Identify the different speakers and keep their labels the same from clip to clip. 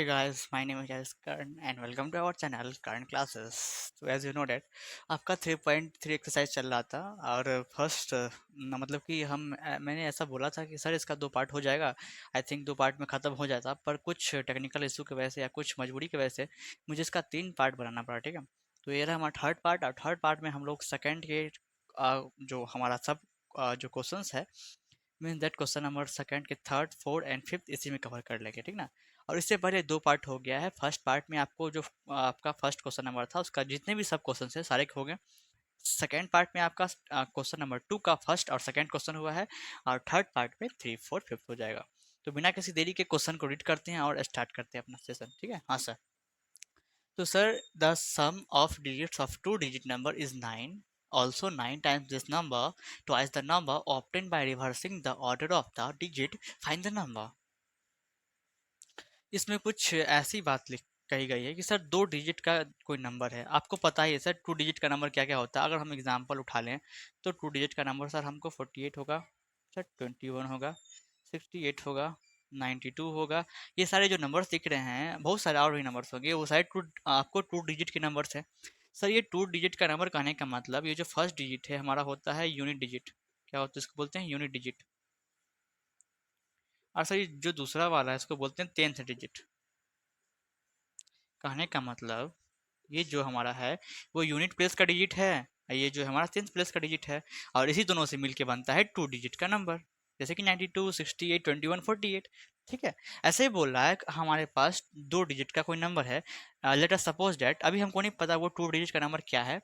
Speaker 1: Hey guys, my name is Karan and welcome to our channel Karan Classes. तो as you know that आपका 3.3 exercise चल रहा था और फर्स्ट मतलब कि मैंने ऐसा बोला था कि सर इसका 2 पार्ट हो जाएगा। आई थिंक 2 पार्ट में ख़त्म हो जाता, पर कुछ टेक्निकल इशू की वजह से या कुछ मजबूरी की वजह से मुझे इसका 3 पार्ट बनाना पड़ा। ठीक है, तो ये रहा हमारा थर्ड पार्ट और थर्ड पार्ट में हम लोग सेकेंड के जो हमारा सब जो क्वेश्चंस है mean that question number second के थर्ड फोर्थ एंड फिफ्थ इसी में कवर कर लेंगे। ठीक ना। और इससे पहले 2 पार्ट हो गया है। फर्स्ट पार्ट में आपको जो आपका फर्स्ट क्वेश्चन नंबर था उसका जितने भी सब क्वेश्चन है सारे हो गए। सेकेंड पार्ट में आपका क्वेश्चन नंबर 2 का फर्स्ट और सेकेंड क्वेश्चन हुआ है और थर्ड पार्ट में थ्री फोर्थ फिफ्थ हो जाएगा। तो बिना किसी देरी के क्वेश्चन को रीड करते हैं और स्टार्ट करते हैं अपना सेशन। ठीक है, हाँ सर। तो sir, the sum of digits of two digit number is 9. Also 9 times this number, twice the number obtained by reversing the order of the digit. Find the number. इसमें कुछ ऐसी बात लिख कही गई है कि सर 2 डिजिट का कोई नंबर है। आपको पता ही है सर 2 डिजिट का नंबर क्या क्या होता है। अगर हम एग्जांपल उठा लें तो 2 डिजिट का नंबर सर हमको 48 होगा, सर 21 होगा, 68 होगा, 92 होगा। ये सारे जो नंबर्स दिख रहे हैं, बहुत सारे और भी नंबर्स होंगे, वो सारे आपको 2 डिजिट के नंबर्स हैं। सर ये 2 डिजिट का नंबर कहने का मतलब ये जो फर्स्ट डिजिट है हमारा होता है यूनिट डिजिट। क्या होता है, इसको बोलते हैं यूनिट डिजिट। और सर ये जो दूसरा वाला है इसको बोलते हैं टेंथ डिजिट। कहने का मतलब ये जो हमारा है वो यूनिट प्लेस का डिजिट है, ये जो हमारा टेंथ प्लेस का डिजिट है, और इसी दोनों से मिलके बनता है 2 डिजिट का नंबर। जैसे कि 92, 68, 21, 48। ठीक है, ऐसे ही बोल रहा है कि हमारे पास 2 डिजिट का कोई नंबर है। लेट अस सपोज डैट अभी हमको नहीं पता वो 2 डिजिट का नंबर क्या है,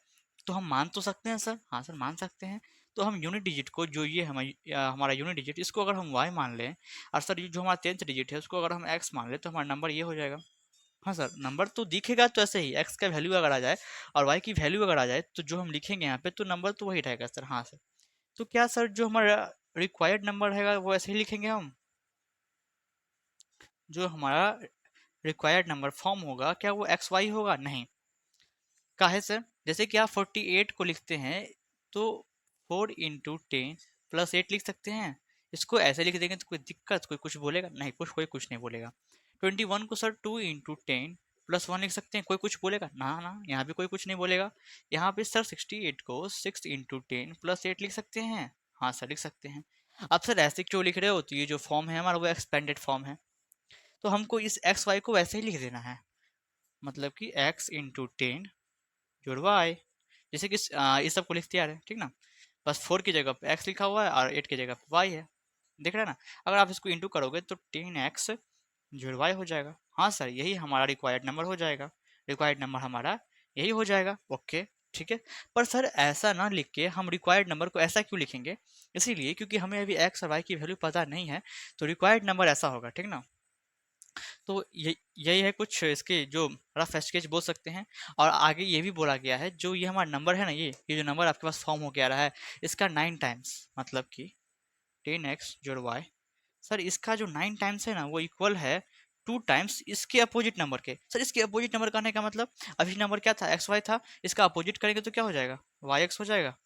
Speaker 1: तो हम मान तो सकते हैं सर। हाँ सर, मान सकते हैं। तो हम यूनिट डिजिट को, जो ये हमारा यूनिट डिजिट, इसको अगर हम वाई मान लें, और सर ये जो हमारा टेंथ डिजिट है उसको अगर हम एक्स मान लें, तो हमारा नंबर ये हो जाएगा। हाँ सर, नंबर तो दिखेगा तो ऐसे ही एक्स का वैल्यू अगर आ जाए और वाई की वैल्यू अगर आ जाए तो जो हम लिखेंगे यहाँ पे तो नंबर तो वही रहेगा सर। हाँ सर। तो क्या सर जो हमारा रिक्वायर्ड नंबर रहेगा वो ऐसे ही लिखेंगे हम? जो हमारा रिक्वायर्ड नंबर फॉर्म होगा क्या वो एक्स वाई होगा? नहीं। काहे सर? जैसे कि आप 48 को लिखते हैं तो 4 × 10 प्लस 8 लिख सकते हैं। इसको ऐसे लिख देंगे तो कोई दिक्कत, कोई कुछ बोलेगा नहीं? कोई कुछ नहीं बोलेगा। 21 को सर 2 × 10 प्लस 1 लिख सकते हैं, कोई कुछ बोलेगा ना? ना, यहाँ भी कोई कुछ नहीं बोलेगा। यहाँ पे सर 68 को 6 × 10 प्लस 8 लिख सकते हैं। हाँ सर, लिख सकते हैं। अब सर ऐसे क्यों लिख रहे हो? तो ये जो फॉर्म है हमारा वो एक्सपेंडेड फॉर्म है, तो हमको इस एक्स वाई को वैसे ही लिख देना है। मतलब कि x × 10 जुड़वा आई। जैसे कि इस सब को लिखते आ रहे हैं। ठीक ना। बस 4 की जगह पे x लिखा हुआ है और 8 की जगह पे y है। देख रहे हैं ना? अगर आप इसको इंटू करोगे तो 10x जोड़ y हो जाएगा। हाँ सर, यही हमारा रिक्वायर्ड नंबर हो जाएगा। रिक्वायर्ड नंबर हमारा यही हो जाएगा। ओके, ठीक है। पर सर ऐसा ना लिख के हम रिक्वायर्ड नंबर को ऐसा क्यों लिखेंगे? इसीलिए क्योंकि हमें अभी x और y की वैल्यू पता नहीं है, तो रिक्वायर्ड नंबर ऐसा होगा। ठीक ना। तो यही है कुछ इसके जो रफ स्केच बोल सकते हैं। और आगे ये भी बोला गया है जो ये हमारा नंबर है ना, ये जो नंबर आपके पास फॉर्म हो के आ रहा है इसका 9 टाइम्स, मतलब कि 10x जोड़ y। सर इसका जो 9 टाइम्स है ना वो इक्वल है 2 टाइम्स इसके अपोजिट नंबर के। सर इसके अपोजिट नंबर कहने का मतलब अभी नंबर क्या था? एक्स वाई था। इसका अपोजिट करेंगे तो क्या हो जाएगा? वाई एक्स हो जाएगा।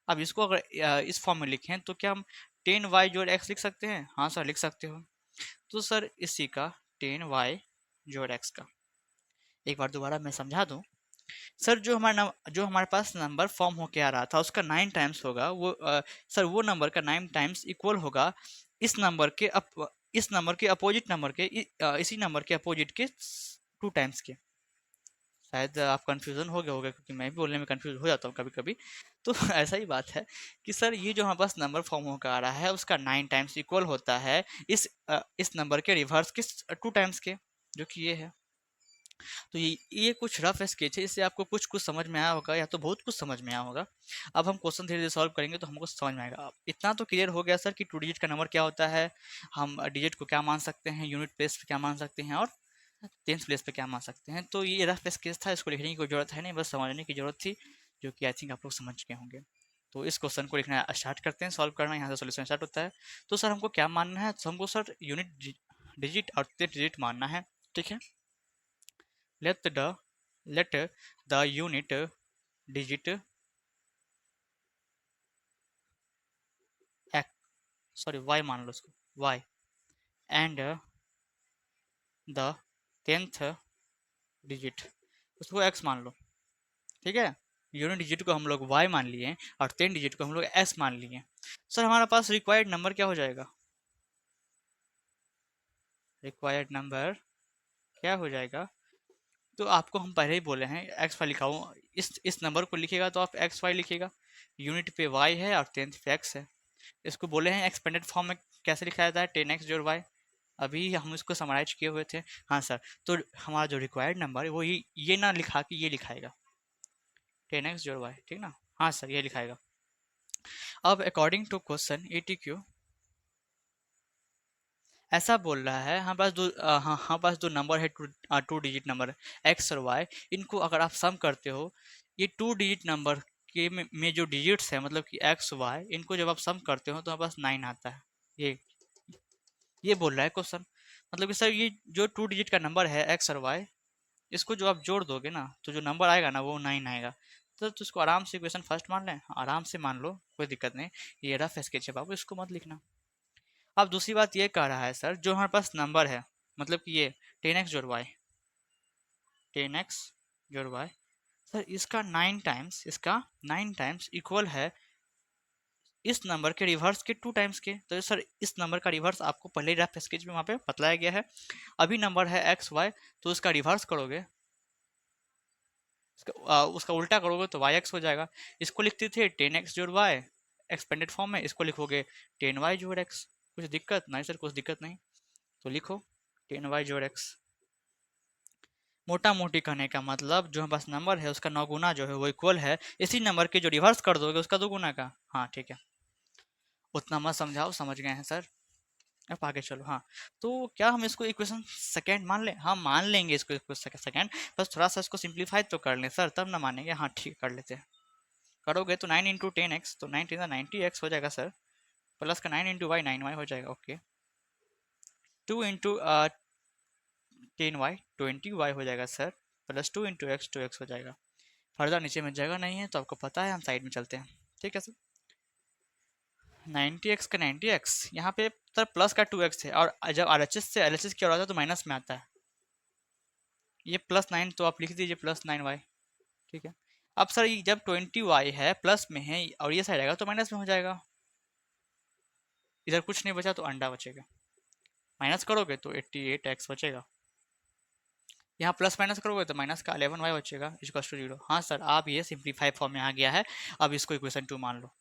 Speaker 1: अब इसको अगर इस फॉर्म में लिखें तो क्या हम 10y जोड़ x लिख सकते हैं? हाँ सर, लिख सकते हो। तो सर इसी का 10y जोड़ x का एक बार दोबारा मैं समझा दूं। सर जो हमारे पास नंबर फॉर्म होके आ रहा था उसका 9 टाइम्स होगा वो सर वो नंबर का 9 टाइम्स इक्वल होगा इस नंबर के इस नंबर के अपोजिट नंबर के इसी नंबर के अपोजिट के 2 टाइम्स के। शायद आप कंफ्यूजन हो गया होगा क्योंकि मैं भी बोलने में कंफ्यूज हो जाता हूँ कभी कभी। तो ऐसा ही बात है कि सर ये जो हमारे पास नंबर फॉर्म होकर आ रहा है उसका 9 टाइम्स इक्वल होता है इस नंबर के रिवर्स के 2 टाइम्स के, जो कि ये है। तो ये कुछ रफ स्केच है, इससे आपको कुछ कुछ समझ में आया होगा या तो बहुत कुछ समझ में आया होगा। अब हम क्वेश्चन धीरे धीरे सॉल्व करेंगे तो हमको समझ में आएगा। अब इतना तो क्लियर हो गया सर कि 2 डिजिट का नंबर क्या होता है, हम डिजिट को क्या मान सकते हैं, यूनिट प्लेस पे क्या मान सकते हैं, और टेंथ प्लेस पे क्या मान सकते हैं। तो ये रफ स्केच था, इसको लिखने की कोई जरूरत है नहीं, बस समझने की जरूरत थी, जो कि आई थिंक आप लोग समझ गए होंगे। तो इस क्वेश्चन को लिखना स्टार्ट करते हैं, सॉल्व करना, यहाँ से सोल्यूशन स्टार्ट होता है। तो सर हमको क्या मानना है? तो हमको सर यूनिट डिजिट और डिजिट मानना है। ठीक है। let the let the unit digit x, sorry y मान लो उसको y, and the 10th digit, उसको x मान लो, ठीक है। यूनिट डिजिट को हम लोग y मान लिए और 10 डिजिट को हम लोग s मान लिए। सर हमारा पास रिक्वायर्ड नंबर क्या हो जाएगा? रिक्वायर्ड नंबर क्या हो जाएगा? तो आपको हम पहले ही बोले हैं एक्स वाई लिखा हूँ, इस नंबर को लिखेगा तो आप एक्स वाई लिखेगा, यूनिट पे वाई है और 10th पे एक्स है। इसको बोले हैं एक्सपेंडेड फॉर्म में कैसे लिखा जाता है, 10x जोड़ वाई, अभी हम इसको समराइज किए हुए थे। हाँ सर, तो हमारा जो रिक्वायर्ड नंबर है वो ये ना लिखा कि ये लिखाएगा 10x जोड़ वाई, ठीक ना। हाँ सर ये लिखाएगा। अब अकॉर्डिंग टू क्वेश्चन ATQ ऐसा बोल रहा है हमारे पास हमारे पास दो नंबर है, टू डिजिट नंबर एक्स और वाई, इनको अगर आप सम करते हो, ये टू डिजिट नंबर के में जो डिजिट्स है मतलब कि एक्स वाई, इनको जब आप सम करते हो तो हमारे पास 9 आता है। ये ये बोल रहा है क्वेश्चन, मतलब कि सर ये जो टू डिजिट का नंबर है एक्स और वाई, इसको जो आप जोड़ दोगे ना तो जो नंबर आएगा ना वो 9 आएगा। तो इसको आराम से इक्वेशन फर्स्ट मान लें, आराम से मान लो, कोई दिक्कत नहीं। ये रफ स्केच है बाबू, इसको मत लिखना। अब दूसरी बात ये कह रहा है सर, जो हमारे पास नंबर है मतलब कि ये 10x जोड़ वाई, 10x जोड़ वाई, सर इसका 9 टाइम्स, इसका 9 टाइम्स इक्वल है इस नंबर के रिवर्स के 2 टाइम्स के। तो सर इस नंबर का रिवर्स आपको पहले ही रफ स्केच में वहाँ पे बतलाया गया है। अभी नंबर है एक्स वाई, तो उसका रिवर्स करोगे, उसका उल्टा करोगे तो वाई एक्स हो जाएगा। इसको लिखते थे 10x जोड़ वाई एक्सपेंडेड फॉर्म में, इसको लिखोगे 10y जोड़ एक्स। कुछ दिक्कत नहीं सर, कुछ दिक्कत नहीं, तो लिखो 10y जोड़ एक्स। मोटा मोटी कहने का मतलब जो हमारे पास नंबर है उसका 9 गुना जो है वो इक्वल है इसी नंबर के जो रिवर्स कर दोगे उसका 2 गुना का। हाँ ठीक है, उतना मत समझाओ, समझ गए हैं सर। अब आगे चलो। हाँ, तो क्या हम इसको इक्वेशन सेकेंड मान लें? हाँ मान लेंगे इसको इक्वेशन सेकेंड, बस थोड़ा सा इसको सिंप्लीफाई तो कर लें सर, तब ना मानेंगे। हाँ ठीक कर लेते हैं। करोगे तो 9 × 10x, तो 9 × 90x हो जाएगा सर, प्लस का 9 × y 9y हो जाएगा। ओके, 2 × 10y 20y हो जाएगा सर, प्लस 2 × x 2x हो जाएगा। फर्दर नीचे में जगह नहीं है तो आपको पता है, हम साइड में चलते हैं। ठीक है सर, 90x का 90x यहाँ पे सर प्लस का 2x है, और जब RHS से LHS की ओर आता है तो माइनस में आता है। ये +9 तो आप लिख दीजिए +9y। ठीक है, अब सर ये जब 20y है प्लस में है और ये साइड आएगा तो माइनस में हो जाएगा। इधर कुछ नहीं बचा तो अंडा बचेगा, माइनस करोगे तो 88x बचेगा, यहाँ प्लस माइनस करोगे तो माइनस का 11y बचेगा इक्वल टू 0। हाँ सर, आप ये सिंप्लीफाई फॉर्म में आ गया है, अब इसको इक्वेशन 2 मान लो,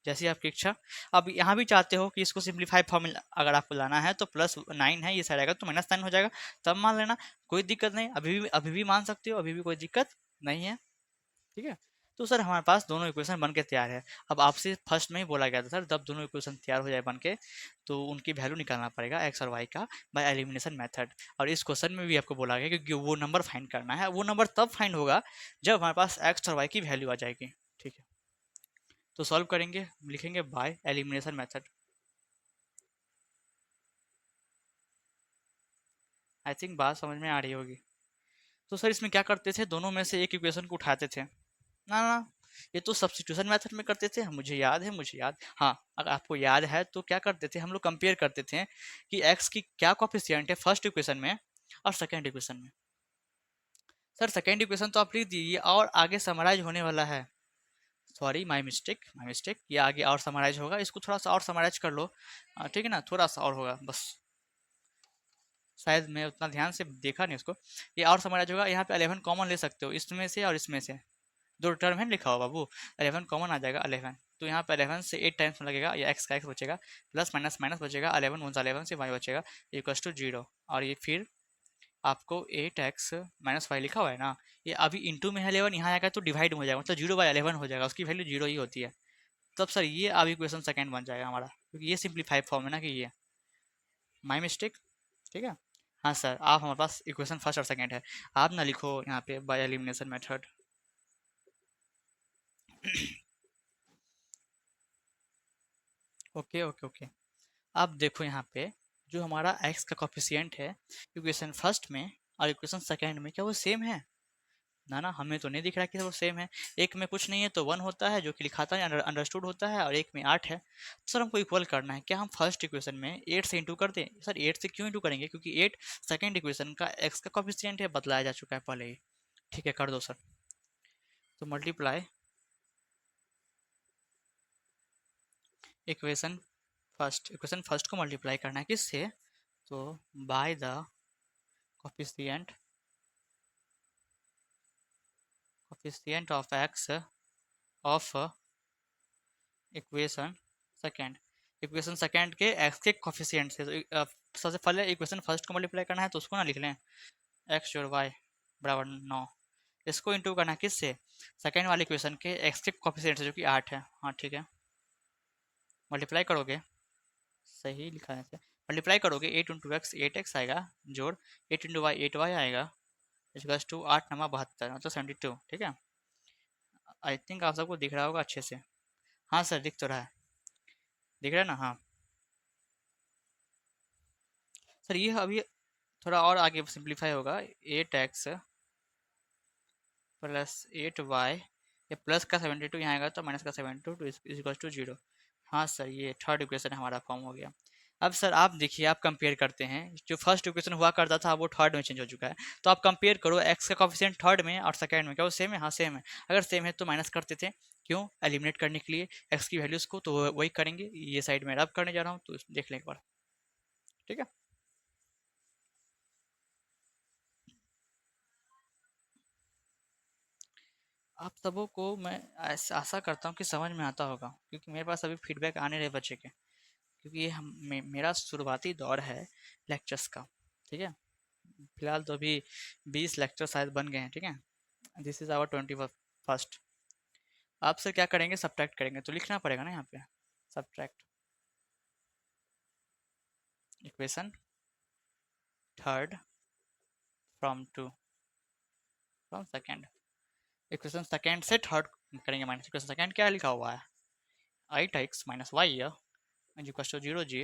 Speaker 1: जैसी आपकी इच्छा। अब यहाँ भी चाहते हो कि इसको सिंप्लीफाई फॉर्म में अगर आपको लाना है तो +9 है, ये साइड आएगा तो -9 हो जाएगा, तब मान लेना, कोई दिक्कत नहीं। अभी भी मान सकते हो, अभी भी कोई दिक्कत नहीं है। ठीक है, तो सर हमारे पास दोनों इक्वेशन बन के तैयार है। अब आपसे फर्स्ट में ही बोला गया था सर, जब दोनों इक्वेशन तैयार हो जाए बन के तो उनकी वैल्यू निकालना पड़ेगा एक्स और वाई का बाय एलिमिनेशन मेथड। और इस क्वेश्चन में भी आपको बोला गया क्योंकि वो नंबर फाइंड करना है, वो नंबर तब फाइंड होगा जब हमारे पास एक्स और वाई की वैल्यू आ जाएगी। ठीक है, तो सॉल्व करेंगे, लिखेंगे by elimination method. I think बात समझ में आ रही होगी। तो सर इसमें क्या करते थे, दोनों में से एक इक्वेशन को उठाते थे ना ना, ये तो सब्स्टिट्यूशन मेथड में करते थे, मुझे याद है, मुझे याद। हाँ, अगर आपको याद है तो क्या करते थे हम लोग, कंपेयर करते थे कि एक्स की क्या कॉफिशिएंट है फर्स्ट इक्वेशन में और सेकेंड इक्वेशन में। सर सेकेंड इक्वेशन तो आप लिख दीजिए और आगे समराइज होने वाला है। Sorry, my mistake, my mistake, ये आगे और समराइज होगा, इसको थोड़ा सा और समराइज कर लो। ठीक है ना, थोड़ा सा और होगा बस, शायद मैं उतना ध्यान से देखा नहीं उसको। ये और समराइज होगा, यहाँ पे 11 कॉमन ले सकते हो इसमें से और इसमें से, दो टर्म है लिखा हो बाबू, 11 कॉमन आ जाएगा 11, तो यहाँ पे 11 से 8 टाइम्स में लगेगा, या एक्स का एक्स बचेगा, प्लस माइनस माइनस बचेगा, 11 वन 11 से वाई बचेगा इक्वल टू 0। और ये फिर आपको 8x माइनस वाई लिखा हुआ है ना, ये अभी इंटू में है 11, यहाँ आएगा तो डिवाइड हो जाएगा, मतलब 0/11 हो जाएगा, उसकी वैल्यू 0 ही होती है। तब सर ये अब इक्वेशन सेकंड बन जाएगा हमारा, क्योंकि ये सिंप्लीफाई फॉर्म है ना, कि ये माई मिस्टेक। ठीक है, हाँ सर, आप हमारे पास इक्वेशन फर्स्ट और सेकंड है, आप ना लिखो यहाँ पे by elimination method. Okay okay okay, अब देखो यहाँ पे जो हमारा x का कॉफिशिएंट है इक्वेशन फर्स्ट में और इक्वेशन सेकंड में, क्या वो सेम है? ना ना, हमें तो नहीं दिख रहा कि वो सेम है। एक में कुछ नहीं है तो 1 होता है जो कि लिखाता है, अंडरस्टूड होता है, और एक में 8 है। सर हमको इक्वल करना है, क्या हम फर्स्ट इक्वेशन में 8 से इंटू कर दें? सर 8 से क्यों इंटू करेंगे, क्योंकि 8 सेकेंड इक्वेशन का एक्स का कॉफिशिएंट है, बतलाया जा चुका है पहले ही। ठीक है, कर दो सर। तो मल्टीप्लाई इक्वेशन फर्स्ट को मल्टीप्लाई करना है किससे? तो by the coefficient of x of equation second. Equation second के एक्स के कोफिशिएंट से, तो सबसे पहले इक्वेशन फर्स्ट को मल्टीप्लाई करना है, तो उसको ना लिख लें एक्स जोड़ वाई बराबर 9। इसको इंटू करना है किससे? सेकेंड वाली इक्वेशन के एक्स के कोफिशिएंट से, जो कि 8 है। हाँ ठीक है, मल्टीप्लाई करोगे, सही लिखा है, मल्टीप्लाई करोगे 8 इंटू एक्स 8x आएगा, जोड़ 8 इंटू वाई 8y आएगा, इक्वल्स टू 8 नमा 72, मतलब 72। ठीक है, आई थिंक आप सबको दिख रहा होगा अच्छे से। हाँ सर दिख तो रहा है, दिख रहा है ना? हाँ सर, ये अभी थोड़ा और आगे सिंप्लीफाई होगा। 8x प्लस 8y, ये प्लस का 72 यहाँ आएगा, तो माइनस का 72 इक्वल्स टू 0। हाँ सर, ये थर्ड इक्वेशन हमारा फॉर्म हो गया। अब सर आप देखिए, आप कंपेयर करते हैं, जो फर्स्ट इक्वेशन हुआ करता था वो थर्ड में चेंज हो चुका है। तो आप कंपेयर करो, एक्स का कॉफिशिएंट थर्ड में और सेकंड में, क्या वो सेम है? हाँ सेम है। अगर सेम है तो माइनस करते थे, क्यों? एलिमिनेट करने के लिए एक्स की वैल्यूज को, तो वही करेंगे। ये साइड में रब करने जा रहा हूँ, तो देख लें एक बार। ठीक है, आप सबों को मैं आशा करता हूँ कि समझ में आता होगा, क्योंकि मेरे पास अभी फीडबैक आने रहे बच्चे के, क्योंकि ये मेरा शुरुआती दौर है लेक्चर्स का। ठीक है, फिलहाल तो अभी 20 लेक्चर शायद बन गए हैं। ठीक है, दिस इज आवर 21st। आप सर क्या करेंगे? सब्ट्रैक्ट करेंगे, तो लिखना पड़ेगा ना यहाँ पे, subtract equation third from two from second. Equation second से थर्ड करेंगे माइनस। इक्वेशन सेकेंड क्या लिखा हुआ है? 8x minus Y equal to 0 जी।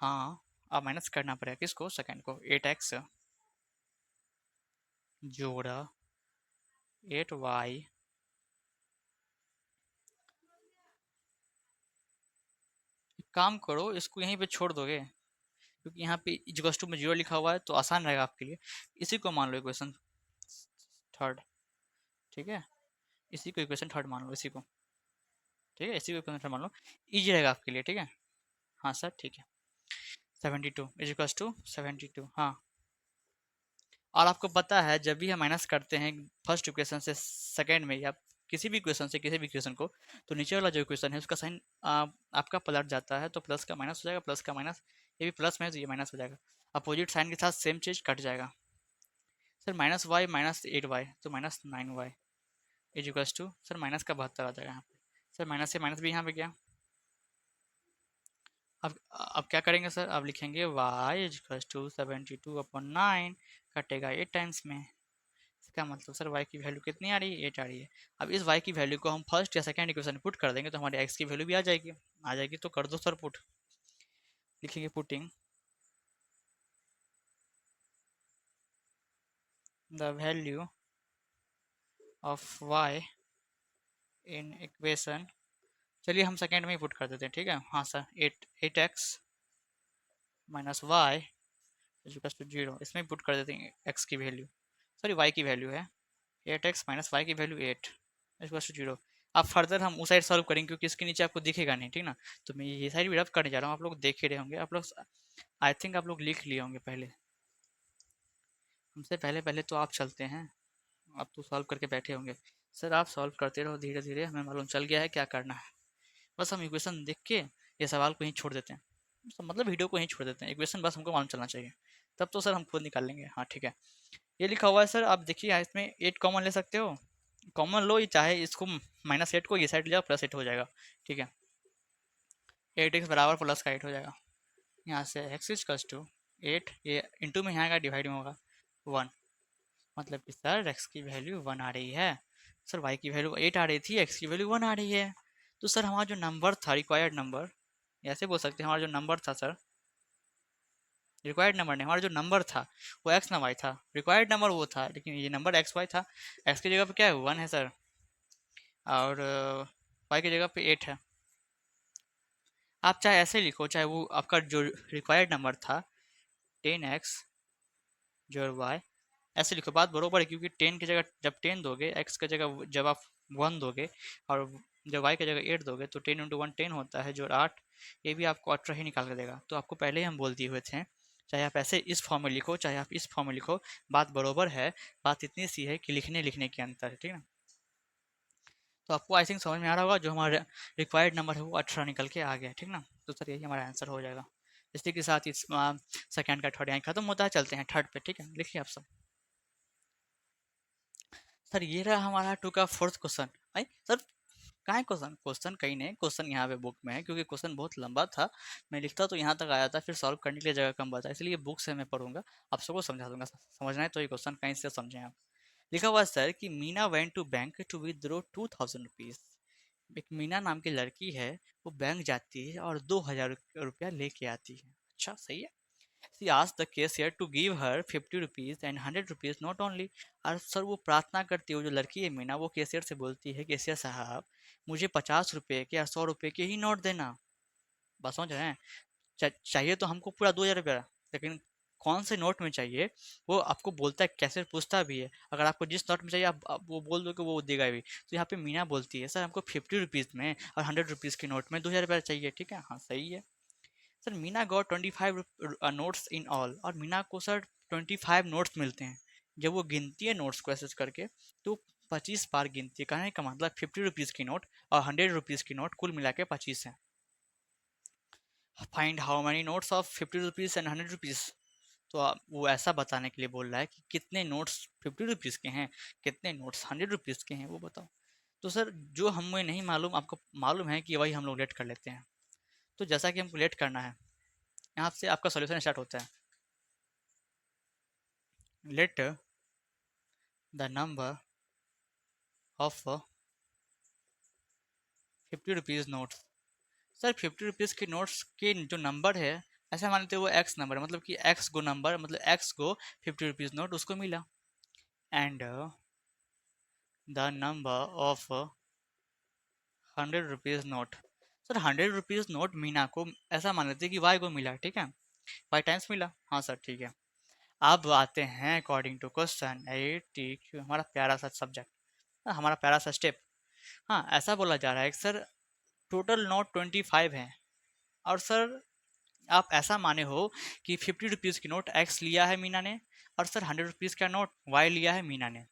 Speaker 1: हाँ, अब माइनस करना पड़ेगा किसको? सेकेंड को। 8x जोड़ा 8y, काम करो इसको यहीं पे छोड़ दोगे, क्योंकि यहाँ पे इक्वल टू में 0 लिखा हुआ है, तो आसान रहेगा आपके लिए। इसी को मान लो इक्वेशन थर्ड। ठीक है, इसी को इक्वेशन थर्ड मान लो, इसी को। ठीक है, इसी को इक्वेशन थर्ड मान लो, इजी रहेगा आपके लिए। ठीक है, हाँ सर ठीक है। 72 इज इक्वल टू 72। हाँ, और आपको पता है जब भी हम माइनस करते हैं फर्स्ट इक्वेशन से सेकंड में, या किसी भी इक्वेशन से किसी भी इक्वेशन को, तो नीचे वाला जो इक्वेशन है उसका साइन आपका पलट जाता है, तो प्लस का माइनस हो जाएगा, प्लस का माइनस, ये भी प्लस में है तो ये माइनस हो जाएगा। अपोजिट साइन के साथ सेम चीज कट जाएगा। Sir minus Y minus 8y, तो minus 9y is equals to, sir minus का 72 आ जाएगा यहाँ पे। सर माइनस से माइनस भी यहाँ पे गया। अब क्या करेंगे सर? अब लिखेंगे y इज इक्वल्स टू 72/9, कटेगा 8 टाइम्स में। इसका मतलब सर y की वैल्यू कितनी आ रही है? 8 आ रही है। अब इस y की वैल्यू को हम फर्स्ट या सेकंड इक्वेशन में पुट कर देंगे, तो हमारे x की वैल्यू भी आ जाएगी। आ जाएगी तो कर दो सर पुट। लिखेंगे putting the value of y in equation, चलिए हम सेकंड में ही पुट कर देते हैं। ठीक है, हाँ sir, 8x minus Y equal to 0, इसमें पुट कर देते हैं x की वैल्यू, सॉरी y की वैल्यू है 8x माइनस वाई की वैल्यू 8 इक्वल टू 0। अब फर्दर हम उस साइड सॉल्व करेंगे, क्योंकि इसके नीचे आपको दिखेगा नहीं। ठीक ना, तो मैं ये साइड भी रफ करने जा रहा हूँ, आप लोग देख ही रहे होंगे। आप लोग आई थिंक आप लोग लिख लिए होंगे पहले, हमसे पहले पहले तो आप चलते हैं, आप तो सॉल्व करके बैठे होंगे। सर आप सॉल्व करते रहो धीरे धीरे, हमें मालूम चल गया है क्या करना है। बस हम इक्वेशन देख के ये सवाल को ही छोड़ देते हैं, मतलब वीडियो को ही छोड़ देते हैं, इक्वेशन बस हमको मालूम चलना चाहिए, तब तो सर हम खुद निकाल लेंगे। हाँ ठीक है, ये लिखा हुआ है सर, आप देखिए इसमें 8 कॉमन ले सकते हो, कॉमन लो, ये चाहे इसको -8 को ये साइड ले जाओ, +8 हो जाएगा। ठीक है, 8x बराबर प्लस का 8 हो जाएगा। यहाँ से x इक्वल्स टू 8, ये इंटू में यहाँ का डिवाइड में होगा 1, मतलब कि सर x की वैल्यू 1 आ रही है। सर y की वैल्यू 8 आ रही थी, x की वैल्यू 1 आ रही है। तो सर हमारा जो नंबर था, रिक्वायर्ड नंबर, ऐसे बोल सकते हैं, हमारा जो नंबर था सर, रिक्वायर्ड नंबर नहीं, हमारा जो नंबर था वो एक्स ना वाई था, रिक्वायर्ड नंबर वो था, लेकिन ये नंबर एक्स वाई था। एक्स की जगह पे क्या है, 1 है सर, और वाई की जगह पे 8 है। आप चाहे ऐसे लिखो, चाहे वो आपका जो रिक्वायर्ड नंबर था 10x जोड़ वाई, ऐसे लिखो, बात बरोबर है, क्योंकि 10 की जगह जब 10 दोगे, एक्स की जगह जब आप 1 दोगे, और जब वाई की जगह 8 दोगे, तो 10 इंटू 1 10 होता है, जो 8, ये भी आपको 18 ही निकाल कर देगा। तो आपको पहले ही हम बोल दिए हुए थे, चाहे आप ऐसे इस फॉर्म में लिखो, चाहे आप इस फॉर्म में लिखो, बात बरोबर है। बात इतनी सी है कि लिखने लिखने के अंतर है, ठीक है ना। तो आपको आई थिंक समझ में आ रहा होगा, जो हमारा रिक्वायर्ड नंबर है वो 18 निकल के आ गया, ठीक ना। तो सर यही हमारा आंसर हो जाएगा। इसी के साथ इस सेकंड का थर्ड यहाँ खत्म होता है, चलते हैं थर्ड पे, ठीक है, लिखिए आप सब। सर ये रहा हमारा टू का फोर्थ क्वेश्चन। आई सर, कहाँ है क्वेश्चन, क्वेश्चन कहीं नहीं, क्वेश्चन यहाँ पे बुक में है, क्योंकि क्वेश्चन बहुत लंबा था, मैं लिखता तो यहाँ तक आया था, फिर सॉल्व करने के लिए जगह कम बचा, इसलिए बुक से मैं पढ़ूंगा, आप सबको समझा दूंगा, समझना है तो ये क्वेश्चन कहीं से समझें आप। लिखा हुआ है सर कि Meena went to bank to withdraw 2000 rupees. एक मीना नाम की लड़की है, वो बैंक जाती है और 2000 रुपया लेके आती है। अच्छा सही है। She asked the cashier to give her 50 rupees and 100 rupees not only। और सर वो प्रार्थना करती है, वो जो लड़की है मीना, वो कैशियर से बोलती है, कैशियर साहब मुझे 50 रुपए के या 100 रुपए के ही नोट देना। बस समझ रहे हैं, चाहिए तो हमको पूरा 2000 रुपया, लेकिन कौन से नोट में चाहिए वो आपको बोलता है, कैशियर पूछता भी है, अगर आपको जिस नोट में चाहिए आप वो बोल दो कि वो देगा भी। तो यहाँ पे मीना बोलती है, सर हमको 50 रुपीज़ में और 100 रुपीज़ के नोट में 2000 रुपया चाहिए, ठीक है, हाँ सही है। Sir Meena got 25 notes in all, और मीना को सर 25 नोट्स मिलते हैं। जब वो गिनती है नोट्स को ऐसे करके, तो 25 बार गिनती है, कहने का मतलब 50 रुपीज़ की नोट और 100 रुपीज़ की नोट कुल मिला के 25 है। Find how many notes of 50 rupees and 100 rupees. तो वो ऐसा बताने के लिए बोल रहा है कि कितने नोट्स 50 रुपीज़ के हैं, कितने नोट्स 100 रुपीज़ के हैं, वो बताओ। तो सर जो हमें नहीं मालूम, आपको मालूम है कि वही हम लोग लेट कर लेते हैं। तो जैसा कि हमको लेट करना है, यहाँ से आपका सोल्यूशन स्टार्ट होता है। Let the number of 50 rupees notes. Sir 50 rupees के नोट्स के जो नंबर है, ऐसा मानते वो एक्स नंबर है, मतलब कि एक्स गो नंबर, मतलब एक्स को 50 रुपीज़ नोट उसको मिला, and the number of 100 rupees note. Sir 100 rupees note Meena को, ऐसा मान लेते हैं कि वाई को मिला, ठीक है, वाई टाइम्स मिला, हाँ सर ठीक है। अब आते हैं अकॉर्डिंग टू क्वेश्चन 80, हमारा प्यारा सा सब्जेक्ट, हमारा प्यारा सा स्टेप। हाँ ऐसा बोला जा रहा है कि सर टोटल नोट 25 है, और सर आप ऐसा माने हो कि 50 रुपीज़ की नोट एक्स लिया है मीना ने, और सर 100 रुपीज़ का नोट वाई लिया है मीना ने,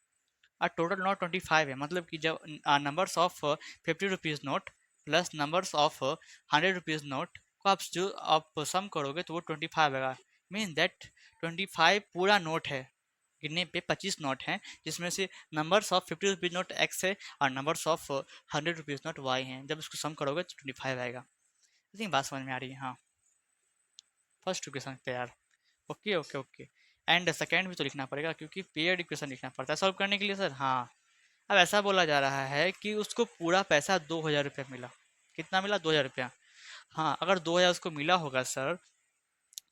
Speaker 1: और टोटल नोट 25 है। मतलब कि जब numbers of 50 rupees note plus numbers of 100 rupees note को आप जो आप सम करोगे तो वो 25 आएगा। मीन दैट 25 पूरा नोट है, गिनने पे 25 नोट हैं, जिसमें से numbers of 50 rupees note X है और numbers of 100 rupees note Y हैं। जब इसको सम करोगे तो 25 आएगा। आई थिंक बात समझ में आ रही है, हाँ फर्स्ट इक्वेशन तैयार। Okay okay okay. And second भी तो लिखना पड़ेगा, क्योंकि पेयर्ड इक्वेशन लिखना पड़ता है सॉल्व करने के लिए सर, हाँ। अब ऐसा बोला जा रहा है कि उसको पूरा पैसा 2000 रुपया मिला। कितना मिला, 2000 रुपया। हाँ अगर 2000 उसको मिला होगा सर,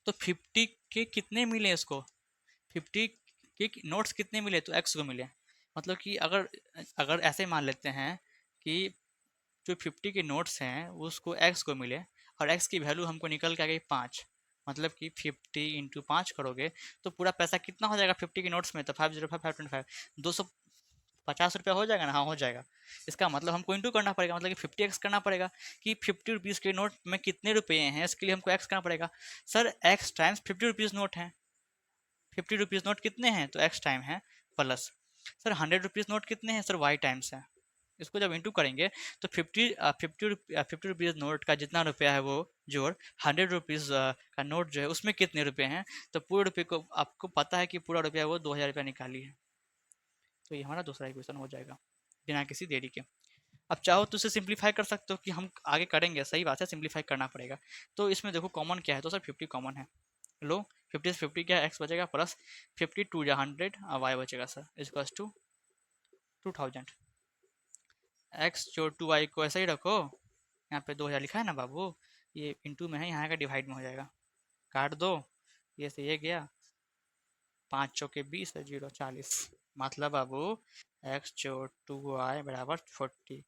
Speaker 1: तो 50 के कितने मिले उसको, 50 के नोट्स कितने मिले, तो एक्स को मिले। मतलब कि अगर अगर ऐसे मान लेते हैं कि जो 50 के नोट्स हैं वो उसको एक्स को मिले, और एक्स की वैल्यू हमको निकल के आ गई 5। मतलब कि 50 × 5 करोगे तो पूरा पैसा कितना हो जाएगा 50 के नोट्स में, तो 505 525 250 रुपया हो जाएगा ना, हाँ हो जाएगा। इसका मतलब हमको इंटू करना पड़ेगा, मतलब कि 50x करना पड़ेगा, कि 50 रुपीज़ के नोट में कितने रुपए हैं, इसके लिए हमको एक्स करना पड़ेगा। Sir x times 50 rupees note है, 50 रुपीज़ नोट कितने हैं, तो एक्स टाइम है, प्लस सर 100 रुपीज़ नोट कितने हैं, सर वाई टाइम्स है। इसको जब इंटू करेंगे तो 50 रुपीज़ नोट का जितना रुपया है वो जोड़ 100 रुपीज़ का नोट जो है उसमें कितने रुपए हैं, तो पूरे रुपये को आपको पता है कि पूरा रुपया वो 2000 रुपया निकाली है। तो ये हमारा दूसरा इक्वेशन हो जाएगा बिना किसी देरी के। अब चाहो तो उसे सिंप्लीफाई कर सकते हो, कि हम आगे करेंगे, सही बात है, सिंप्लीफाई करना पड़ेगा। तो इसमें देखो कॉमन क्या है, तो सर 50 कॉमन है, लो 50 से 50 क्या है, एक्स बचेगा, प्लस 52 या 100 और वाई बचेगा सर इक्वल्स टू 2000। एक्स जो 2 वाई को ऐसा ही रखो, यहाँ पे 2000 लिखा है ना बाबू, ये इंटू में है, यहाँ का डिवाइड में हो जाएगा, काट दो, ये से ये गया, 5 चौके 20 है, 0 40। मतलब बाबू एक्स जोड़ 2y बराबर 40।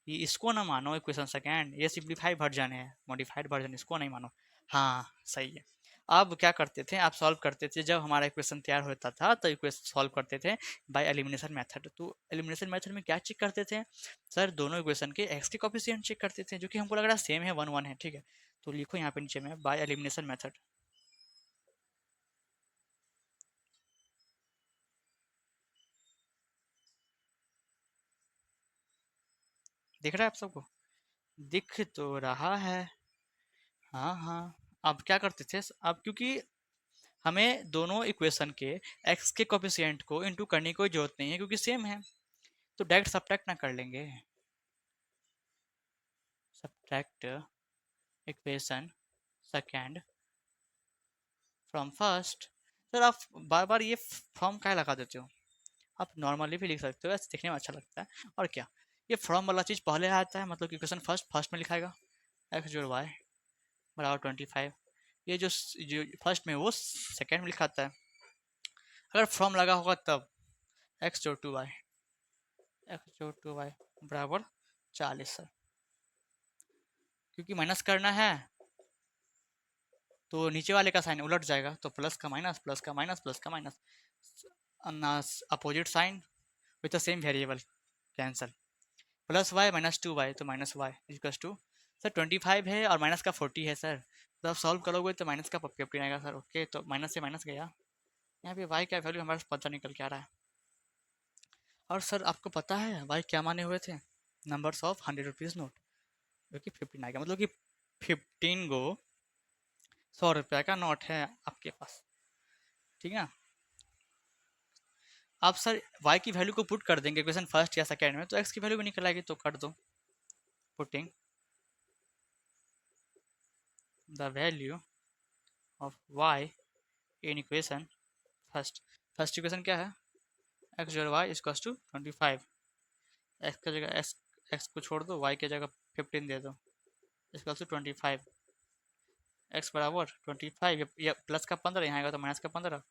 Speaker 1: ये इसको ना मानो इक्वेशन सेकेंड, ये सिंप्लीफाइड वर्जन है, मॉडिफाइड वर्जन, इसको नहीं मानो। हाँ सही है। अब क्या करते थे, आप सॉल्व करते थे जब हमारा इक्वेशन तैयार होता था तो इक्वेशन सॉल्व करते थे बाय एलिमिनेशन मेथड। तो एलिमिनेशन मेथड में क्या चेक करते थे सर, दोनों इक्वेशन के एक्स के कोफिशिएंट चेक करते थे, जो कि हमको लग रहा है सेम है, 1 1 है, ठीक है। तो लिखो यहाँ पे नीचे में बाय एलिमिनेशन मेथड। दिख रहा है आप सबको? दिख तो रहा है। हाँ हाँ। अब क्या करते थे, अब क्योंकि हमें दोनों इक्वेशन के एक्स के कोफिशिएंट को इनटू करने की कोई जरूरत नहीं है क्योंकि सेम है, तो डायरेक्ट सब्ट्रैक्ट ना कर लेंगे। Subtract equation second from first. Sir आप बार बार ये फ्रॉम क्या लगा देते हो, आप नॉर्मली भी लिख सकते हो, ऐसे दिखने में अच्छा लगता है। और क्या, ये फ्रॉम वाला चीज़ पहले आता है, मतलब इक्वेशन फर्स्ट फर्स्ट में लिखाएगा एक्स जोड़ वाई बराबर 25। ये जो फर्स्ट में वो सेकेंड में लिखाता है। अगर फ्रॉम लगा होगा तब एक्स जोड़ 2y, एक्स जोड़ 2y बराबर 40 सर। क्योंकि माइनस करना है तो नीचे वाले का साइन उलट जाएगा, तो प्लस का माइनस, प्लस का माइनस, प्लस का minus, opposite sign with the same variable cancel. Plus Y minus 2y तो minus Y equals to sir 25 है और माइनस का 40 है सर, तो आप सॉल्व करोगे तो माइनस का 15 आएगा सर। ओके, तो माइनस से माइनस गया, यहाँ पे y का वैल्यू हमारे पास पता निकल के आ रहा है। और सर आपको पता है y क्या माने हुए थे, नंबर्स ऑफ 100 रुपीज़ नोट, जो कि 15 आएगा, मतलब कि 15 गो 100 रुपया का नोट है आपके पास, ठीक है ना। आप सर y की वैल्यू को पुट कर देंगे क्वेश्चन फर्स्ट या सेकेंड में, तो x की वैल्यू भी निकल आएगी, तो कर दो putting the value of y in equation first. First equation क्या है, एक्स जोड़ वाई इक्वल्स टू 25। एक्स की जगह एक्स को छोड़ दो, वाई की जगह 15 दे दो, इक्वल्स टू 25। एक्स बराबर 25, ये प्लस का 15 यहाँ आएगा तो माइनस का 15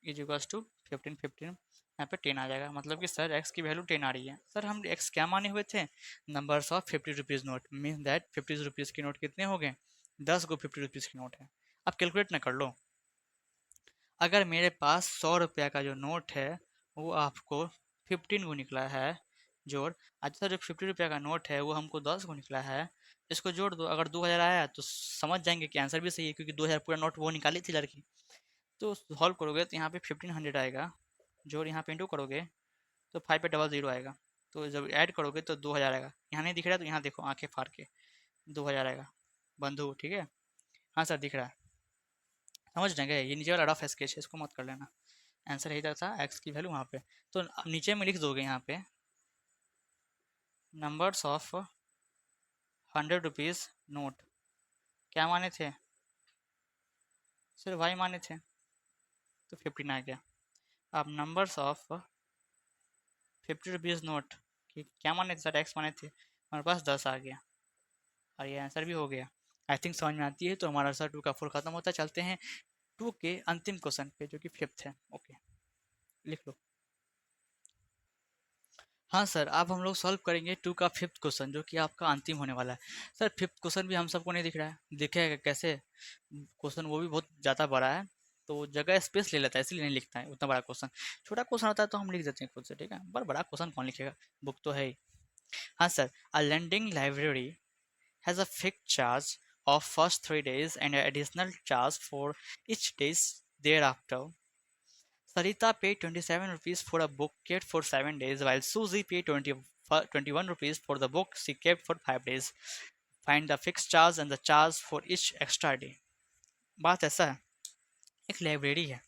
Speaker 1: इज इक्वल्स टू 15 15 यहाँ पे 10 आ जाएगा। मतलब कि सर एक्स की वैल्यू 10 आ रही है। सर हम एक्स क्या माने हुए थे, numbers of 50 rupees note, mean that 50 rupees के नोट कितने हो गए, 10 गो 50 रुपीज़ के नोट है। अब कैलकुलेट ना कर लो, अगर मेरे पास 100 रुपया का जो नोट है वो आपको 15 को निकला है जोड़, अच्छा जो 50 रुपया का नोट है वो हमको 10 को निकला है, इसको जोड़ दो, अगर 2000 आया तो समझ जाएंगे कि आंसर भी सही है, क्योंकि 2000 पूरा नोट वो निकाली थी लड़की। तो सॉल्व करोगे तो यहाँ पे 1500 आएगा, जोड़ यहाँ पे इंटू करोगे तो 5 पे डबल जीरो आएगा, तो जब ऐड करोगे तो 2000 आएगा। यहाँ नहीं दिख रहा है तो यहाँ देखो आंखें फाड़ के 2000 आएगा बंधु, ठीक है। हाँ सर दिख रहा है, समझ जाएंगे, ये नीचे वाला रफ स्केच है, इसको मत कर लेना। आंसर यही था एक्स की वैल्यू वहाँ पे, तो अब नीचे में लिख दोगे यहाँ पे नंबर्स ऑफ 100 रुपीज़ नोट, क्या माने थे सर, वाई माने थे, तो 15 आ गया। अब नंबर्स ऑफ 50 रुपीज़ नोट कि क्या माने थे सर, एक्स माने थे, हमारे पास 10 आ गया और ये आंसर भी हो गया। आई थिंक समझ में आती है, तो हमारा सर 2 का 4 खत्म होता है। चलते हैं 2 के अंतिम क्वेश्चन पे जो कि 5th है। ओके लिख लो। हाँ सर, अब हम लोग सॉल्व करेंगे 2 का 5th क्वेश्चन, जो कि आपका अंतिम होने वाला है। सर 5th क्वेश्चन भी हम सबको नहीं दिख रहा है, दिखेगा कैसे, क्वेश्चन वो भी बहुत ज़्यादा बड़ा है, तो जगह स्पेस ले लेता है, इसलिए नहीं लिखता है उतना बड़ा क्वेश्चन। छोटा क्वेश्चन होता है तो हम लिख देते हैं खुद से, ठीक है, पर बड़ा क्वेश्चन कौन लिखेगा, बुक तो है ही। हाँ sir, a landing library has a fixed charge of first 3 days and an additional charge for each days thereafter. Sarita paid 27 rupees for a book kept for 7 days, while Susie paid 21 rupees for the book she kept for 5 days. Find the fixed charge and the charge for each extra day. बात ऐसा है, एक library है,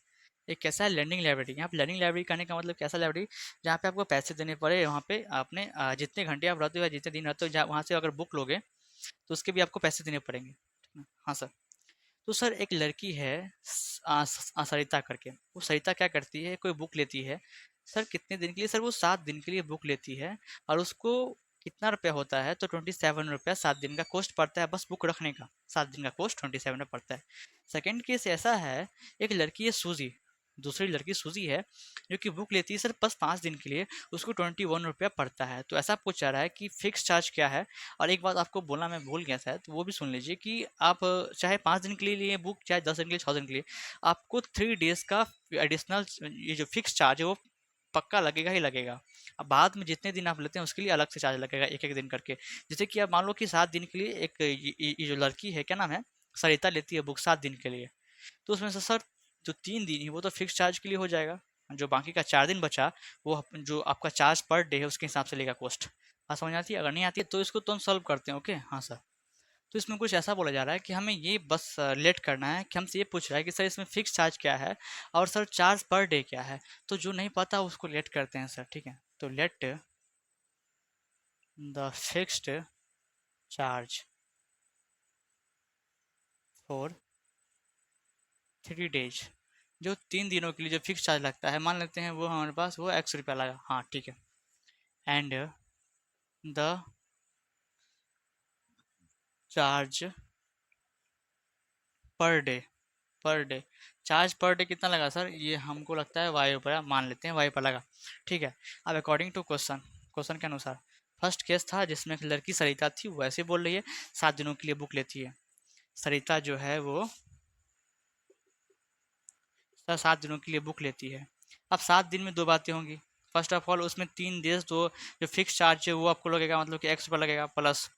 Speaker 1: एक कैसा है learning library. यहाँ पे लर्निंग लाइब्रेरी करने का मतलब कैसा लाइब्रेरी, जहाँ पे आपको पैसे देने पड़े, वहाँ पे आपने जितने घंटे आप रहते हो या जितने दिन रहते हो, जहाँ वहाँ से अगर बुक लोगे तो उसके भी आपको पैसे देने पड़ेंगे, ठीक है। हाँ सर, तो सर एक लड़की है सरिता करके, वो सरिता क्या करती है, कोई बुक लेती है सर, कितने दिन के लिए सर, वो 7 दिन के लिए बुक लेती है, और उसको कितना रुपया होता है, तो 27 रुपया 7 दिन का कॉस्ट पड़ता है बस बुक रखने का, 7 दिन का कॉस्ट 27 में पड़ता है। सेकेंड केस ऐसा है, एक लड़की है सूजी, दूसरी लड़की सूजी है, जो कि बुक लेती है सर बस 5 दिन के लिए, उसको 21 रुपया पड़ता है। तो ऐसा पूछा रहा है कि फिक्स चार्ज क्या है। और एक बात आपको बोलना मैं भूल गया था, तो वो भी सुन लीजिए कि आप चाहे 5 दिन के लिए लिए बुक, चाहे 10 दिन के लिए, 6 दिन के लिए, आपको 3 डेज का एडिशनल ये जो फिक्स चार्ज है वो पक्का लगेगा ही लगेगा। अब बाद में जितने दिन आप लेते हैं उसके लिए अलग से चार्ज लगेगा, एक एक दिन करके। जैसे कि आप मान लो कि 7 दिन के लिए एक ये जो लड़की है, क्या नाम है, सरिता, लेती है बुक 7 दिन के लिए, तो उसमें से सर जो 3 दिन ही वो तो फिक्स चार्ज के लिए हो जाएगा, जो बाकी का 4 दिन बचा वो जो आपका चार्ज पर डे है उसके हिसाब से लेगा कॉस्ट। हाँ समझ आती है? अगर नहीं आती है तो इसको तो हम सॉल्व करते हैं। ओके हाँ सर। तो इसमें कुछ ऐसा बोला जा रहा है कि हमें ये बस लेट करना है कि हमसे ये पूछ रहा है कि सर इसमें फिक्स चार्ज क्या है और सर चार्ज पर डे क्या है। तो जो नहीं पता उसको लेट करते हैं सर, ठीक है। तो let the fixed charge for 3 days, जो 3 दिनों के लिए जो फिक्स चार्ज लगता है, मान लेते हैं वो हमारे पास वो X रुपया लगा, हाँ ठीक है। And the charge per day, per day, charge per day कितना लगा सर, ये हमको लगता है Y रुपया, मान लेते हैं Y पर लगा, ठीक है। अब अकॉर्डिंग टू क्वेश्चन, क्वेश्चन के अनुसार फर्स्ट केस था जिसमें एक लड़की सरिता थी, वो ऐसे बोल रही है 7 दिनों के लिए बुक लेती है। सरिता जो है वो सर 7 दिनों के लिए बुक लेती है। अब 7 दिन में दो बातें होंगी। फर्स्ट ऑफ ऑल उसमें 3 डेज तो जो फिक्स चार्ज है वो आपको लगेगा, मतलब कि X रुपया लगेगा, प्लस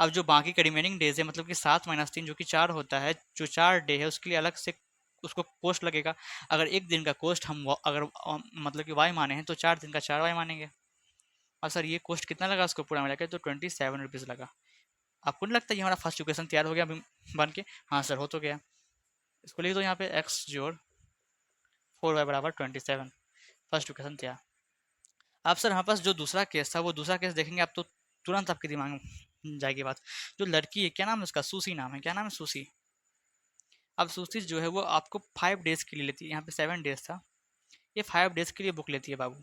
Speaker 1: अब जो बाकी के रिमेनिंग डेज है, मतलब कि 7 - 3 जो कि 4 होता है, जो 4 डे है उसके लिए अलग से उसको कॉस्ट लगेगा। अगर एक दिन का कॉस्ट हम अगर मतलब कि वाई माने हैं तो 4 दिन का 4 वाई मानेंगे। और सर ये कॉस्ट कितना लगा उसको पूरा मिला के, तो 27 रुपीज़ लगा। आपको नहीं लगता ये हमारा फर्स्ट इक्वेशन तैयार हो गया बन के? हाँ सर हो तो गया। इसको लिख दो यहाँ पे, एक्स जोड़ 4y बराबर 27, फर्स्ट इक्वेशन तैयार। अब सर हमारे पास जो दूसरा केस था, वो दूसरा केस देखेंगे आप तो तुरंत आपके दिमाग में जाएगी बात। जो लड़की है, क्या नाम है उसका, सूसी नाम है, क्या नाम है, सूसी। अब सूसी जो है वो आपको 5 डेज के लिए लेती है, यहाँ पे 7 डेज था, ये 5 डेज के लिए बुक लेती है बाबू।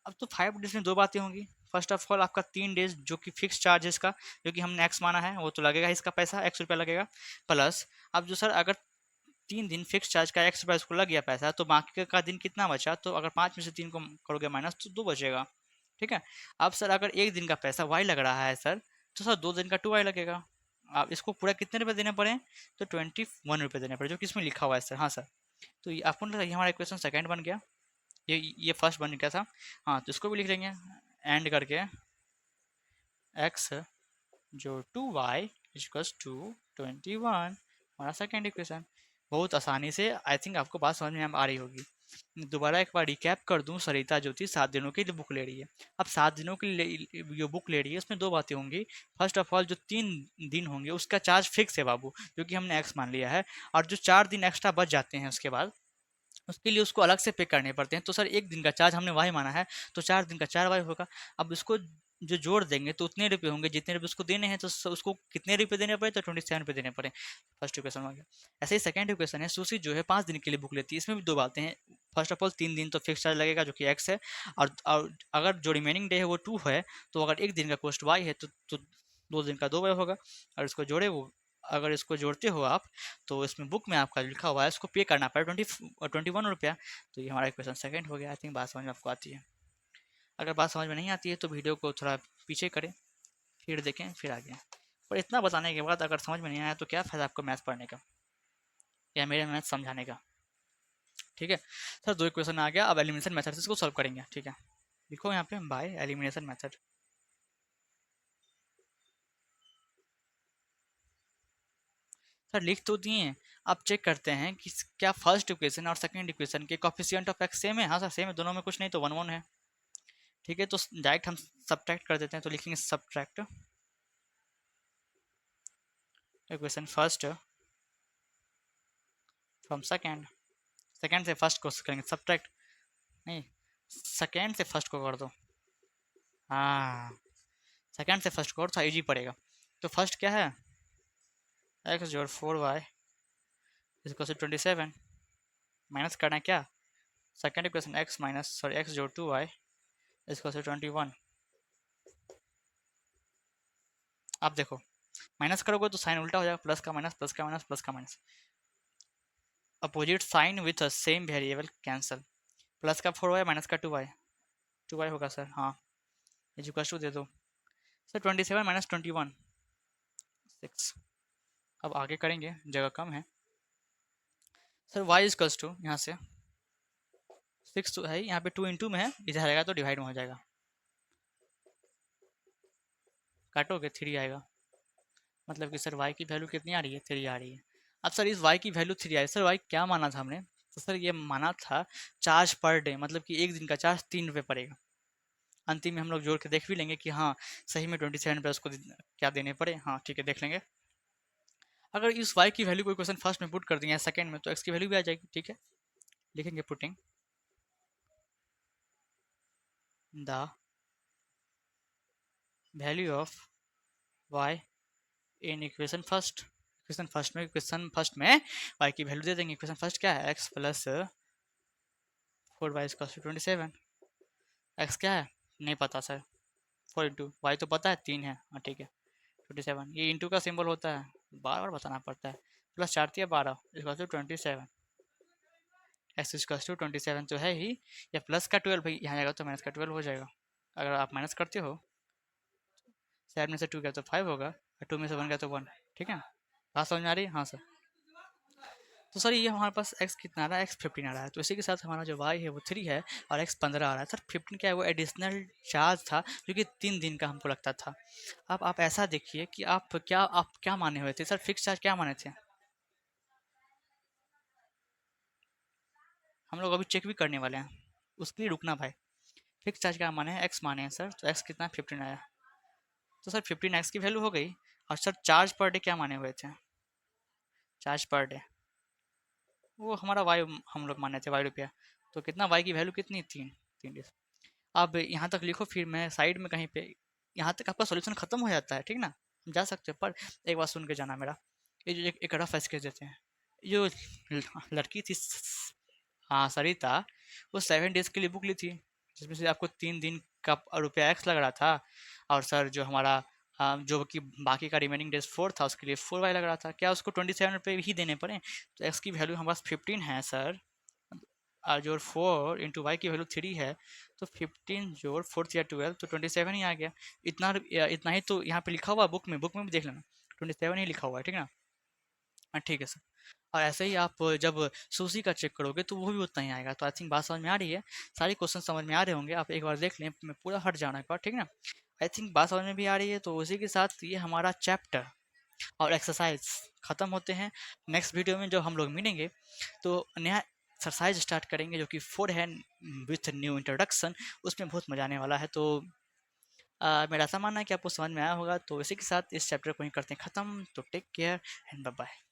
Speaker 1: अब तो 5 डेज में दो बातें होंगी। फर्स्ट ऑफ ऑल आपका 3 डेज जो कि फिक्स चार्ज है इसका, जो कि हमने एक्स माना है, वो तो लगेगा इसका पैसा, X रुपया लगेगा। प्लस अब जो सर अगर 3 दिन फिक्स चार्ज का X रुपया उसको लग गया पैसा, तो बाकी का दिन कितना बचा, तो अगर 5 में से 3 को करोगे माइनस तो 2 बचेगा, ठीक है। अब सर अगर एक दिन का पैसा Y लग रहा है सर, तो सर 2 दिन का 2Y लगेगा। आप इसको पूरा कितने रुपए देने पड़े, तो 21 रुपये देने पड़े, जो कि इसमें लिखा हुआ है सर। हाँ सर। तो ये आपको ये हमारा इक्वेशन सेकंड बन गया, ये फर्स्ट बन गया था। हाँ तो इसको भी लिख लेंगे एंड करके, एक्स जो 2y इक्वल्स टू 21, हमारा सेकेंड इक्वेशन। बहुत आसानी से आई थिंक आपको बात समझ में आ रही होगी। दोबारा एक बार रिकैप कर दूं, सरिता जो थी 7 दिनों के लिए बुक ले रही है। अब 7 दिनों के लिए जो बुक ले रही है उसमें दो बातें होंगी। फर्स्ट ऑफ ऑल जो 3 दिन होंगे उसका चार्ज फिक्स है बाबू, जो कि हमने एक्स मान लिया है। और जो 4 दिन एक्स्ट्रा बच जाते हैं उसके बाद, उसके लिए उसको अलग से पे करने पड़ते हैं। तो सर एक दिन का चार्ज हमने वाई माना है, तो 4 दिन का 4 वाई होगा। अब इसको जो जोड़ देंगे तो उतने रुपए होंगे जितने रुपए उसको देने हैं, तो उसको कितने रुपए देने पड़े, तो 27 रुपये देने पड़े। फर्स्ट इक्वेशन हो गया। ऐसे ही सेकंड इक्वेशन है, सुशी जो है 5 दिन के लिए बुक लेती है, इसमें भी दो बातें हैं। फर्स्ट ऑफ ऑल 3 दिन तो फिक्स चार्ज लगेगा जो कि एक्स है, और अगर जो रिमेनिंग डे है वो 2 है, तो अगर एक दिन का कॉस्ट वाई है तो 2 दिन का 2 वाई होगा। और इसको जोड़े वो, अगर इसको जोड़ते हो आप, तो इसमें बुक में आपका लिखा हुआ है इसको पे करना पड़ेगा 21 रुपया। तो ये हमारा इक्वेशन सेकंड हो गया। आई थिंक बात समझ में आपको आती है। अगर बात समझ में नहीं आती है तो वीडियो को थोड़ा पीछे करें, फिर देखें, फिर आगे। पर इतना बताने के बाद अगर समझ में नहीं आया तो क्या फ़ायदा आपको मैथ पढ़ने का या मेरे मैथ समझाने का, ठीक है। सर दो इक्वेशन आ गया, अब एलिमिनेशन मेथड से इसको सॉल्व करेंगे, ठीक है। लिखो यहाँ पे बाय एलिमिनेशन मेथड। सर लिख तो दिए हैं, अब चेक करते हैं कि क्या फर्स्ट इक्वेशन और सेकंड इक्वेशन के कोफिशिएंट ऑफ एक्स सेम है। हाँ सर सेम है, दोनों में कुछ नहीं तो 1 1 है, ठीक है। तो डायरेक्ट हम सब्ट्रैक्ट कर देते हैं, तो लिखेंगे subtract equation first from second, second से फर्स्ट को करेंगे सब्ट्रैक्ट, नहीं सेकंड से फर्स्ट को कर दो, हाँ सेकंड से फर्स्ट को, और था इजी पड़ेगा। तो फर्स्ट क्या है, एक्स जोड़ 4y इसको से 27, माइनस करना है क्या, second equation x minus sorry x जोड़ 2y इसको से 21, आप देखो माइनस करोगे तो साइन उल्टा हो जाएगा, प्लस का माइनस, प्लस का माइनस, प्लस का minus. Opposite sign with same variable cancel. Plus का 4y माइनस का 2y, 2y होगा सर, हाँ। इक्वल टू दे दो सर 27 माइनस 21, 6। अब आगे करेंगे, जगह कम है सर। y इक्वल्स टू यहाँ से 6 तो है, यहाँ पे 2 इंटू में है, इधर आएगा तो डिवाइड में हो जाएगा, काटोगे 3 आएगा। मतलब कि सर y की वैल्यू कितनी आ रही है, 3 आ रही है। अब सर इस y की वैल्यू 3 आई, सर y क्या माना था हमने, तो सर ये माना था चार्ज पर डे, मतलब कि एक दिन का चार्ज 3 रुपये पड़ेगा। अंतिम में हम लोग जोड़ के देख भी लेंगे कि हाँ सही में 27 रुपये उसको क्या देने पड़े, हाँ ठीक है देख लेंगे। अगर इस y की वैल्यू कोई क्वेश्चन फर्स्ट में पुट कर दिया है सेकंड में, तो x की वैल्यू भी आ जाएगी, ठीक है। लिखेंगे putting the value of y in equation first में y की वैल्यू दे देंगे। इक्वेशन फर्स्ट क्या है, x plus 4y equal to 27। x क्या है नहीं पता सर, 4 इंटू वाई तो पता है 3 है, हाँ ठीक है 27। ये इंटू का सिंबल होता है, बार बार बताना पड़ता है। प्लस 4 या 12 इक्वल टू 27, एक्स इक्वल टू 27 तो है ही, या प्लस का 12 भाई यहाँ जाएगा तो माइनस का 12 हो जाएगा। अगर आप माइनस करते हो, 7 में से 2 गया तो 5 होगा, और 2 में से 1 गया तो 1, ठीक है। बात समझ में आ रही है, हाँ सर। तो सर ये हमारे पास x कितना आ रहा है, x 15 आ रहा है, तो इसी के साथ हमारा जो y है वो 3 है और x 15 आ रहा है। सर 15 क्या है, वो एडिशनल चार्ज था जो कि 3 दिन का हमको लगता था। अब आप ऐसा देखिए कि आप क्या माने हुए थे सर, फिक्स चार्ज क्या माने थे, हम लोग अभी चेक भी करने वाले हैं, उसके लिए रुकना भाई। फिक्स चार्ज क्या माने हैं, x माने हैं सर, तो x कितना 15 आया। तो सर 15 x की वैल्यू हो गई। और सर चार्ज पर डे क्या माने हुए थे, चार्ज पर डे वो हमारा वाई हम लोग माने थे, ₹y। तो कितना y की वैल्यू कितनी, 3, 3 डेज। अब यहाँ तक लिखो, फिर मैं साइड में कहीं पे, यहाँ तक आपका सॉल्यूशन खत्म हो जाता है, ठीक ना, हम जा सकते हैं। पर एक बात सुन के जाना मेरा, ये जो एक रफ स्केच देते हैं, जो लड़की थी, हाँ सरिता, वो 7 डेज के लिए बुक ली थी, जिसमें से आपको 3 दिन का रुपया एक्स लग रहा था। और सर जो हमारा जो कि बाकी का रिमेनिंग डेज 4 था, उसके लिए 4y लग रहा था। क्या उसको 27 रुपये ही देने पड़े, तो एक्स की वैल्यू हमारे पास 15 है सर, और जो 4 इंटू वाई की वैल्यू 3 है, तो 15 जोड़ 4 या 12 तो 27 ही आ गया। इतना ही तो यहाँ पे लिखा हुआ है, बुक में भी देख लेना, 27 ही लिखा हुआ है, ठीक ना, हाँ ठीक है सर। और ऐसे ही आप जब सूसी का चेक करोगे तो वो भी उतना ही आएगा। तो आई थिंक बात समझ में आ रही है, सारे क्वेश्चन समझ में आ रहे होंगे, आप एक बार देख लें, मैं पूरा हट जाना एक बार, ठीक ना। आई थिंक बात समझ में भी आ रही है, तो उसी के साथ ये हमारा चैप्टर और एक्सरसाइज खत्म होते हैं। नेक्स्ट वीडियो में जब हम लोग मिलेंगे तो नया एक्सरसाइज स्टार्ट करेंगे, जो कि 4 हैंड विथ न्यू इंट्रोडक्शन, उसमें बहुत मजा आने वाला है। तो मेरा ऐसा मानना है कि आपको समझ में आया होगा। तो इसी के साथ इस चैप्टर को ही करते हैं ख़त्म। तो take care and bye bye.